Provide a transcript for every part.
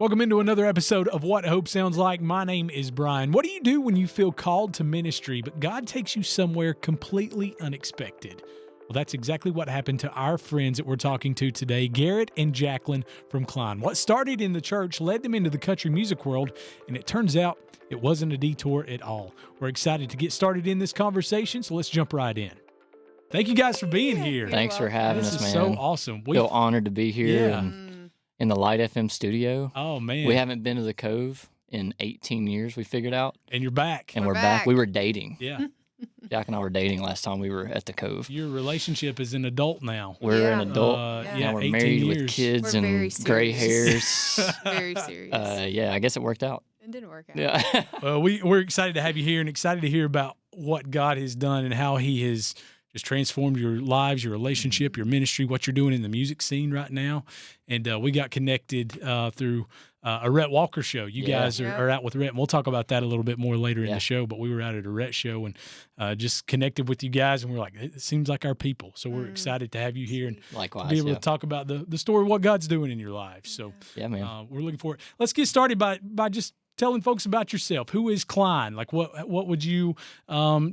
Welcome into another episode of What Hope Sounds Like. My name is Brian. What do you do when you feel called to ministry, but God takes you somewhere completely unexpected? Well, that's exactly what happened to our friends that we're talking to today, Garrett and Jacq from CLINE. What started in the church led them into the country music world, and it turns out it wasn't a detour at all. We're excited to get started in this conversation, so let's jump right in. Thank you guys for being here. Thanks for having us, man. This is so awesome. Feel honored to be here. Yeah. In the Light FM studio. Oh, man. We haven't been to the Cove in 18 years, we figured out. And you're back. And we're back. We were dating. Yeah. Jacq and I were dating last time we were at the Cove. Your relationship is an adult now. We're an adult. Yeah, we're married years. with kids We're and gray hairs. Very serious. Yeah, I guess it worked out. It didn't work out. Yeah. Well, we're excited to have you here and excited to hear about what God has done and how he has just transformed your lives, your relationship, your ministry, what you're doing in the music scene right now. And we got connected through a Rhett Walker show. You guys are out with Rhett, and we'll talk about that a little bit more later in the show. But we were out at a Rhett show and just connected with you guys, and we're like, it seems like our people. So we're excited to have you here and likewise, be able to talk about the story of what God's doing in your lives. So yeah, man. We're looking forward. Let's get started by just telling folks about yourself. Who is CLINE? Like, what would you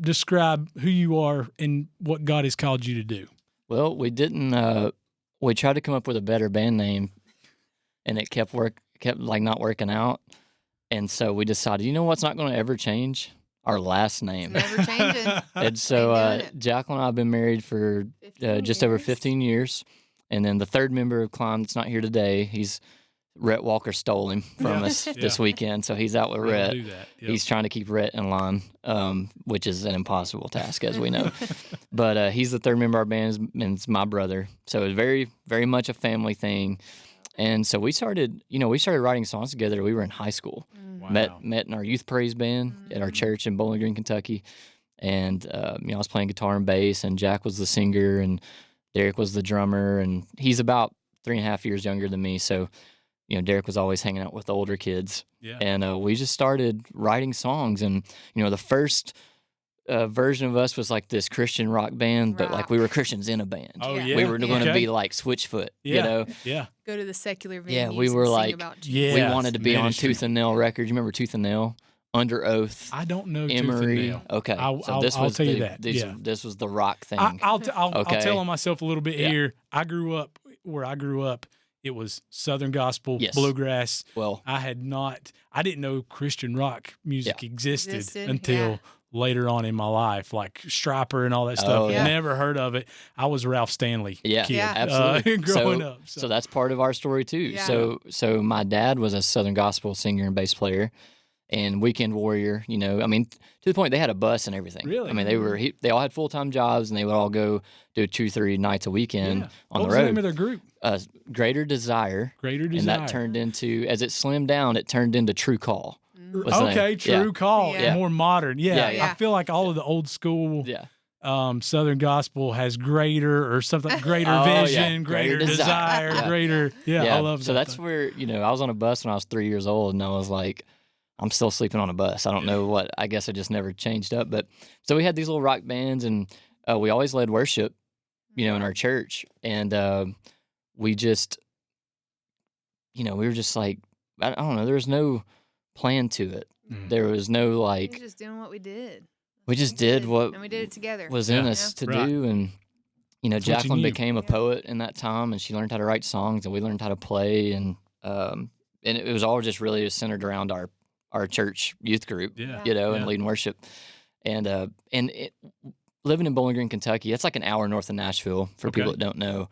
describe who you are and what God has called you to do? Well, we didn't. We tried to come up with a better band name, and it kept not working out. And so we decided, you know what's not going to ever change? Our last name. It's never changing. And so Jacq and I have been married for just over 15 years. And then the third member of CLINE that's not here today, Rhett Walker stole him from us this weekend, so he's out with Rhett. He's trying to keep Rhett in line, which is an impossible task, as we know. But he's the third member of our band, and it's my brother. So it's very, very much a family thing. And so we started writing songs together. We were in high school, met in our youth praise band at our church in Bowling Green, Kentucky. And I was playing guitar and bass, and Jacq was the singer, and Derek was the drummer. And he's about 3.5 years younger than me, so Derek was always hanging out with the older kids. Yeah. And we just started writing songs. And, the first version of us was like this Christian rock band, but like we were Christians in a band. Oh, yeah. We were going to be like Switchfoot, Yeah. Go to the secular venues. Yeah, we were like, we wanted to be on Tooth and Nail Records. You remember Tooth and Nail? Under Oath. I don't know Emery. Tooth and Nail. Okay. I'll tell you that. This was the rock thing. I'll tell on myself a little bit here. I grew up where I grew up. It was Southern gospel, bluegrass. Well, I didn't know Christian rock music existed until later on in my life, like Stryper and all that stuff. Never heard of it. I was a Ralph Stanley kid, absolutely. growing up. So that's part of our story too. Yeah. So my dad was a Southern gospel singer and bass player and weekend warrior, to the point they had a bus and everything. Really? I mean, they all had full-time jobs, and they would all go do 2-3 nights a weekend on the road. What was the name of their group? Greater Desire. And that turned into, as it slimmed down, it turned into True Call. Okay, True Call. Yeah. More modern. I feel like all of the old school Southern gospel has greater or something, greater vision, greater desire, greater. I love that. So that's where, I was on a bus when I was 3 years old, and I was like, I'm still sleeping on a bus. I don't know what, I guess I just never changed up. But so we had these little rock bands, and we always led worship, in our church. And we just, we were just like, I don't know, there was no plan to it. There was no like. We were just doing what we did. We just did what. And we did it together. Was in us to do. And, Jacq became a poet in that time, and she learned how to write songs, and we learned how to play. And it was all just really centered around our church youth group, and leading worship. And living in Bowling Green, Kentucky, that's like an hour north of Nashville for people that don't know.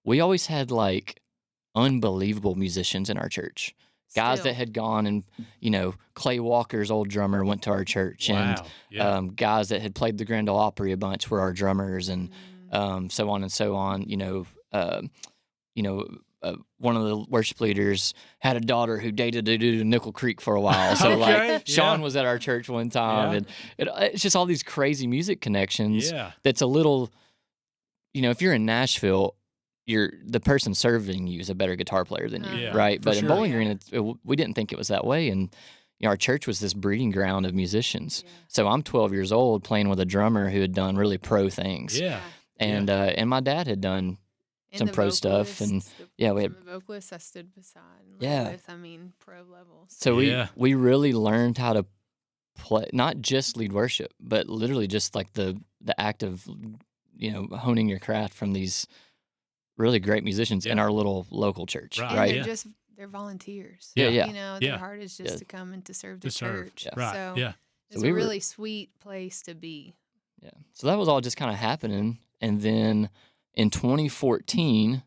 We always had like unbelievable musicians in our church. Guys that had gone and, Clay Walker's old drummer went to our church. And guys that had played the Grand Ole Opry a bunch were our drummers, and so on and so on. One of the worship leaders had a daughter who dated a dude in Nickel Creek for a while. So Sean was at our church one time, and it's just all these crazy music connections. That's a little, if you're in Nashville, the person serving you is a better guitar player than you, right? But in Bowling Green, we didn't think it was that way, and our church was this breeding ground of musicians. So I'm 12 years old playing with a drummer who had done really pro things. And my dad had done some pro stuff, and we had the vocalist I stood beside and lived with. pro levels. So Yeah. we really learned how to play, not just lead worship, but literally just like the act of, honing your craft from these really great musicians in Yeah. our little local church, Right. And right? they're they're volunteers. Yeah, yeah. You know, Yeah. their heart is just Yeah. to come and to serve To the serve. church. Yeah. Right. So Yeah. it's we a were- really sweet place to be. Yeah. So that was all just kind of happening. And then in 2014,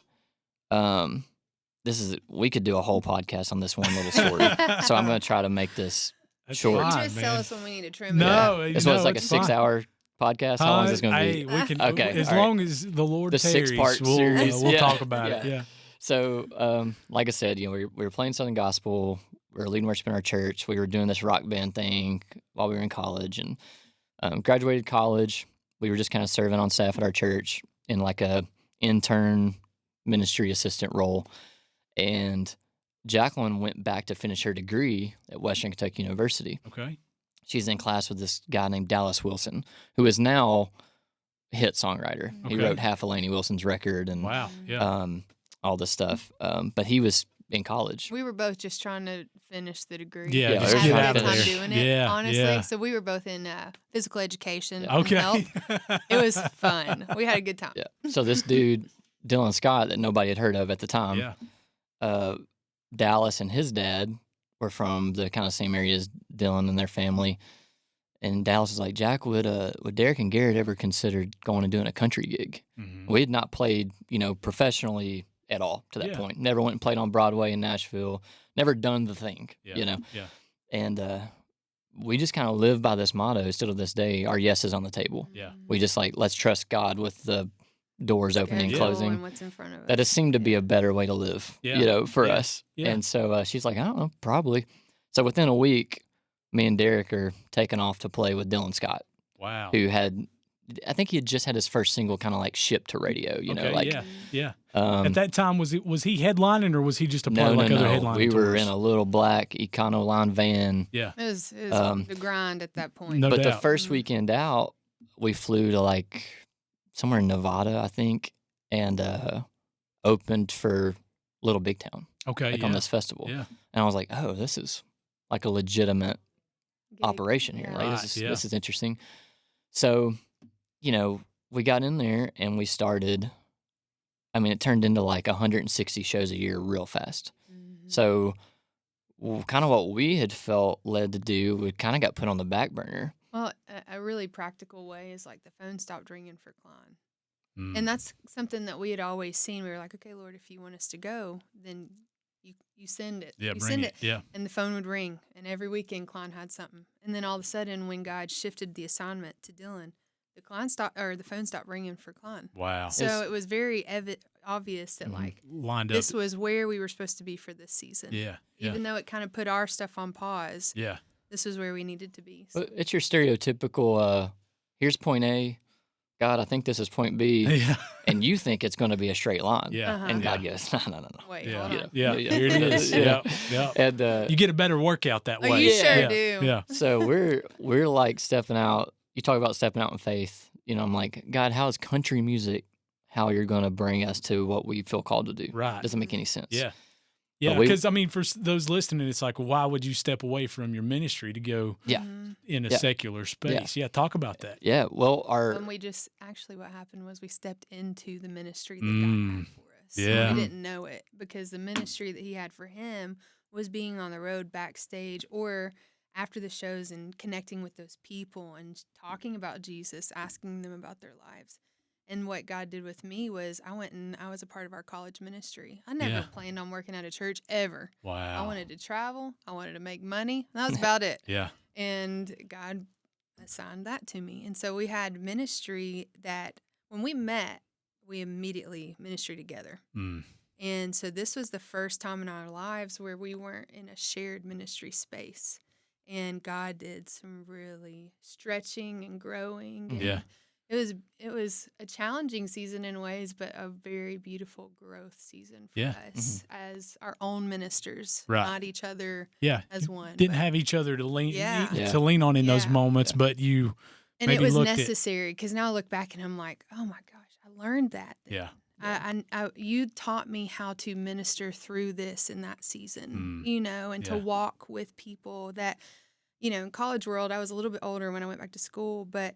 we could do a whole podcast on this one little story. So I'm going to try to make this That's short. fine, Just man. tell us when we need to trim it No, up. This no, was like a it's fine. 6-hour podcast. How long is this going to be? Hey, we can, Okay, as all right. long as the Lord The tarries, 6-part we'll, series. we'll Yeah. talk about it. Yeah. Yeah. So, like I said, we were playing Southern Gospel. We were leading worship in our church. We were doing this rock band thing while we were in college, and graduated college. We were just kind of serving on staff at our church in like a intern ministry assistant role. And Jacqueline went back to finish her degree at Western Kentucky University. Okay. She's in class with this guy named Dallas Wilson, who is now a hit songwriter. He Okay. wrote half of Laney Wilson's record and Wow. Yeah. all this stuff. But he was in college. We were both just trying to finish the degree. Yeah, Yeah, just just get Having a out of good time there. doing it, Yeah, honestly. yeah. So we were both in physical education. Yeah. And health. Okay. It was fun. We had a good time. Yeah. So this dude, Dylan Scott, that nobody had heard of at the time, Yeah. Dallas and his dad were from the kind of same area as Dylan and their family. And Dallas was like, Jack, would Derek and Garrett ever considered going and doing a country gig? Mhm. We had not played, professionally at all to that Yeah. point. Never went and played on Broadway in Nashville. Never done the thing, Yeah. Yeah. And we just kind of live by this motto still to this day. Our yes is on the table. Yeah. We just let's trust God with the doors opening and Schedule closing. And what's in front of us. That has seemed to be a better way to live, Yeah. for Yeah. us. Yeah. And so she's like, I don't know, probably. So within a week, me and Derek are taking off to play with Dylan Scott, Wow. who I think he had just had his first single kind of shipped to radio, Okay, yeah. Yeah. Um, At that time, was he headlining or was he just a part no, of like no, other no. headlining We were tours? in a little black Econoline van. Yeah. It was um, the grind at that point. No But the doubt. first weekend out, we flew to somewhere in Nevada, I think, and opened for Little Big Town, Okay. on this festival. Yeah. And I was like, oh, this is like a legitimate Gig. operation here. Yeah. Like, Right, this is interesting. So, we got in there and we started. I mean, it turned into 160 shows a year real fast. Mhm. So, kind of what we had felt led to do, we kind of got put on the back burner. Well, a really practical way is the phone stopped ringing for CLINE. Mm. And that's something that we had always seen. We were like, okay, Lord, if you want us to go, then you send it. Yeah. you Bring send it. Yeah. And the phone would ring. And every weekend, CLINE had something. And then all of a sudden, when God shifted the assignment to Dylan, the phone stopped ringing for CLINE. Wow. So it was very obvious that Mhm. Lined up. this was where we were supposed to be for this season. Yeah. Yeah. Even though it kind of put our stuff on pause, Yeah. this was where we needed to be. So. But it's your stereotypical, here's point A, God, I think this is point B, Yeah. and you think it's going to be a straight line. Yeah. Uh-huh. And yeah. God goes, no. Wait, Yeah. hold on. Yeah. Yeah. Here it is. Yeah. Yeah. Yeah. And You get a better workout that Oh, way. you Yeah. sure Yeah. do. Yeah. so we're stepping out. You talk about stepping out in faith. I'm like, God, how is country music how you're going to bring us to what we feel called to do? Right. Doesn't make any sense. Yeah. Yeah. we- Because, for those listening, it's why would you step away from your ministry to go Yeah. Mhm. in a Yeah. secular space? Yeah. Talk about that. Yeah. Well, And we just what happened was we stepped into the ministry that God Mm. had for us. Yeah. We didn't know it because the ministry that He had for him was being on the road backstage or after the shows and connecting with those people and talking about Jesus, asking them about their lives. And what God did with me was I went and I was a part of our college ministry. I never Yeah. planned on working at a church ever. Wow. I wanted to travel. I wanted to make money. That was about it. Yeah. And God assigned that to me. And so we had ministry that when we met, we immediately ministry together. Mm. And so this was the first time in our lives where we weren't in a shared ministry space. And God did some really stretching and growing. And Yeah. It was a challenging season in ways, but a very beautiful growth season for Yeah. us as our own ministers, Right. not each other Yeah. as one. Didn't but- have each other to lean Yeah. Yeah. to lean on in those Yeah. moments, but you And it maybe was looked at- necessary because now I look back and I'm like, oh my gosh, I learned that. then. Yeah. You taught me how to minister through this in that season, and to Yeah. walk with people that, in college world, I was a little bit older when I went back to school, but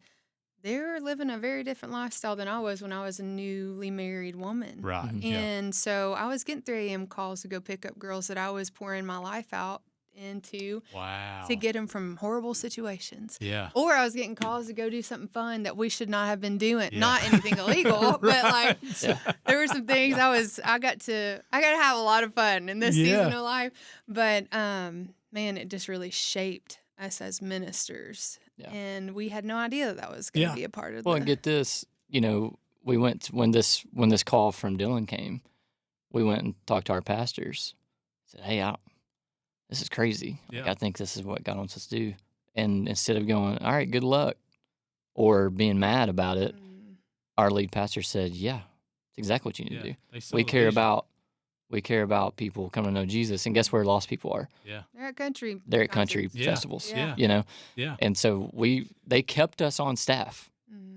they were living a very different lifestyle than I was when I was a newly married woman. Right. And so I was getting 3 a.m. calls to go pick up girls that I was pouring my life out into Wow. to get them from horrible situations. Yeah. Or I was getting calls to go do something fun that we should not have been doing. Yeah. Not anything illegal, but like Yeah. there were some things I got to have a lot of fun in this season of life. But man, it just really shaped us as ministers. Yeah. And we had no idea that was going to be a part of Well, and get this, we went when this call from Dylan came, we went and talked to our pastors. Said, "Hey, this is crazy. Like, I think this is what God wants us to do." And instead of going, "All right, good luck," or being mad about it, our lead pastor said, "Yeah, it's exactly what you need to do. We care about people coming to know Jesus." And guess where lost people are? Yeah. They're at country concerts. festivals. Yeah. Yeah. And so they kept us on staff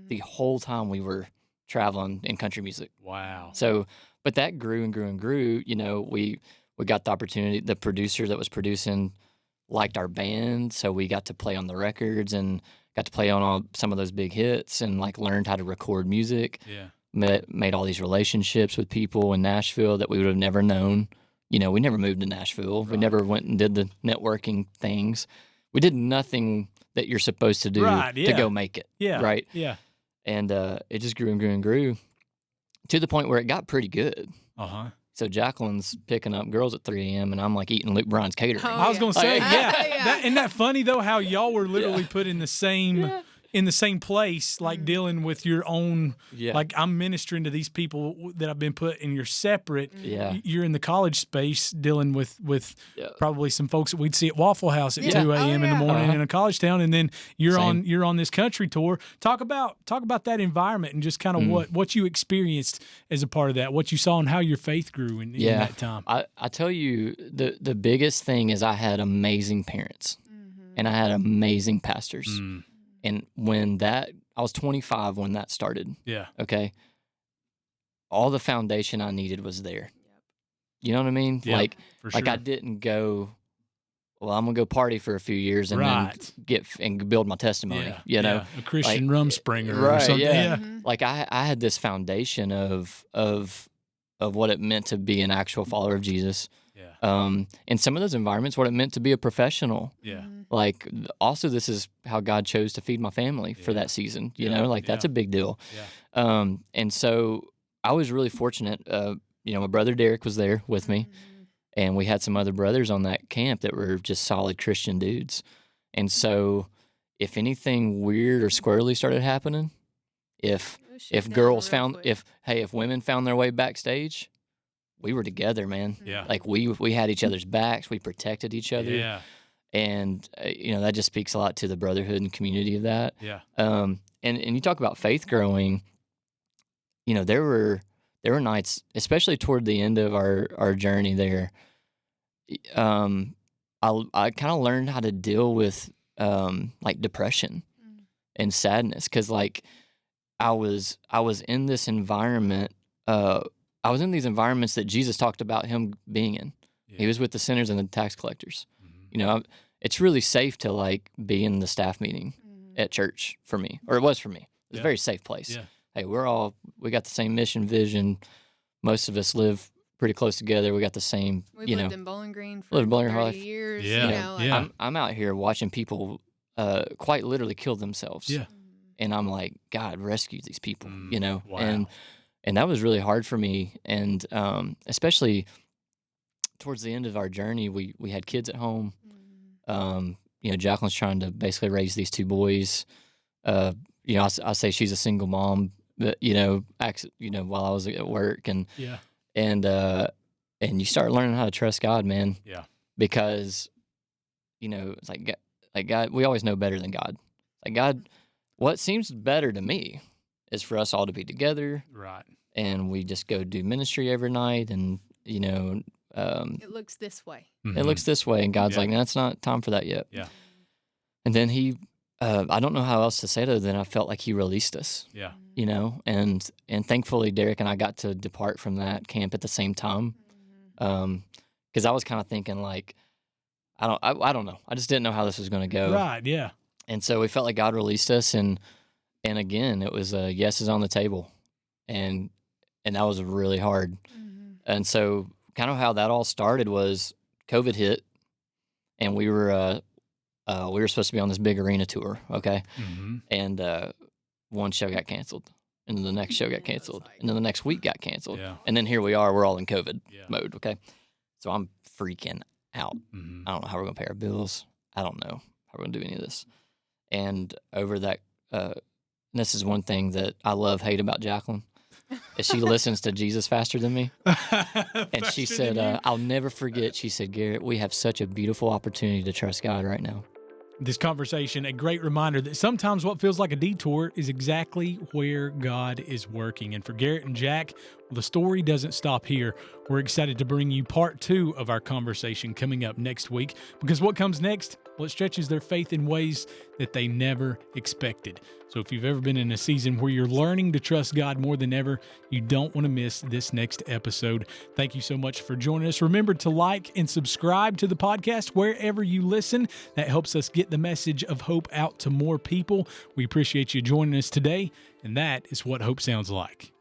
the whole time we were traveling in country music. Wow. So, but that grew and grew and grew. We got the opportunity. The producer that was producing liked our band, so we got to play on the records and got to play on some of those big hits and like learned how to record music. Yeah. Made all these relationships with people in Nashville that we would have never known. We never moved to Nashville. Right. We never went and did the networking things. We did nothing that you're supposed to do to go make it. Yeah. Right. Yeah. And it just grew and grew and grew to the point where it got pretty good. Uh-huh. So Jacqueline's picking up girls at 3 a.m. and I'm like eating Luke Bryan's catering. Oh, I was going to say, Yeah. Isn't that funny, though, how y'all were literally put in the same place, like dealing with your own, like I'm ministering to these people that I've been put, and you're separate. Yeah. You're in the college space dealing with probably some folks that we'd see at Waffle House at 2 a.m. in the morning in a college town, and then you're on this country tour. Talk about that environment and just kind of what you experienced as a part of that, what you saw and how your faith grew in that time. I tell you, the biggest thing is I had amazing parents and I had amazing pastors. And I was 25 when that started. Yeah. Okay. All the foundation I needed was there. You know what I mean? Yeah, for sure. I didn't go, well, I'm going to go party for a few years and then get and build my testimony, a Christian Rumspringer or something. Yeah. Like I had this foundation of what it meant to be an actual follower of Jesus. In some of those environments, what it meant to be a professional. Yeah. Like, also, this is how God chose to feed my family for that season. That's a big deal. Yeah. And so I was really fortunate. My brother Derek was there with me, and we had some other brothers on that camp that were just solid Christian dudes. And so, if anything weird or squirrely started happening, if women found their way backstage, we were together, man. Yeah. Like we had each other's backs. We protected each other. Yeah. And that just speaks a lot to the brotherhood and community of that. Yeah. And you talk about faith growing. There were nights, especially toward the end of our journey there. I kind of learned how to deal with like depression and sadness, because like I was in this environment. I was in these environments that Jesus talked about him being in. Yeah. He was with the sinners and the tax collectors. It's really safe to like be in the staff meeting at church for me, or it was for me. It was a very safe place. Yeah. Hey, we got the same mission, vision. Most of us live pretty close together. We got the same, We've lived in Bowling Green for 30 years. Yeah. I'm out here watching people quite literally kill themselves. Yeah. And I'm like, God, rescue these people, Wow. And that was really hard for me. And especially towards the end of our journey, we had kids at home. Jacqueline's trying to basically raise these 2 boys. I say she's a single mom, but, while I was at work. And you start learning how to trust God, man. Yeah. Because, it's like God, we always know better than God. Like God, what seems better to me is for us all to be together, right? And we just go do ministry every night, and it looks this way. It looks this way, and God's like, "That's not time for that yet." Yeah. And then He, I don't know how else to say it other than I felt like He released us. Yeah. you know, and thankfully Derek and I got to depart from that camp at the same time. Because I was kind of thinking like, I don't know. I just didn't know how this was going to go. Right, yeah. And so we felt like God released us, and again, it was yes is on the table, and that was really hard. And so kind of how that all started was COVID hit, and we were supposed to be on this big arena tour, okay? And one show got canceled, and then the next show got canceled, and then the next week got canceled, and then here we are, we're all in COVID mode, okay? So I'm freaking out. I don't know how we're gonna pay our bills. I don't know how we're gonna do any of this. And over that, this is one thing that I hate about Jacqueline, is she listens to Jesus faster than me. And she said, I'll never forget, she said, Garrett, we have such a beautiful opportunity to trust God right now. This conversation, a great reminder that sometimes what feels like a detour is exactly where God is working. And for Garrett and Jacq, well, the story doesn't stop here. We're excited to bring you part 2 of our conversation coming up next week, because what comes next, well, it stretches their faith in ways that they never expected. So if you've ever been in a season where you're learning to trust God more than ever, you don't want to miss this next episode. Thank you so much for joining us. Remember to like and subscribe to the podcast wherever you listen. That helps us get the message of hope out to more people. We appreciate you joining us today, and that is what hope sounds like.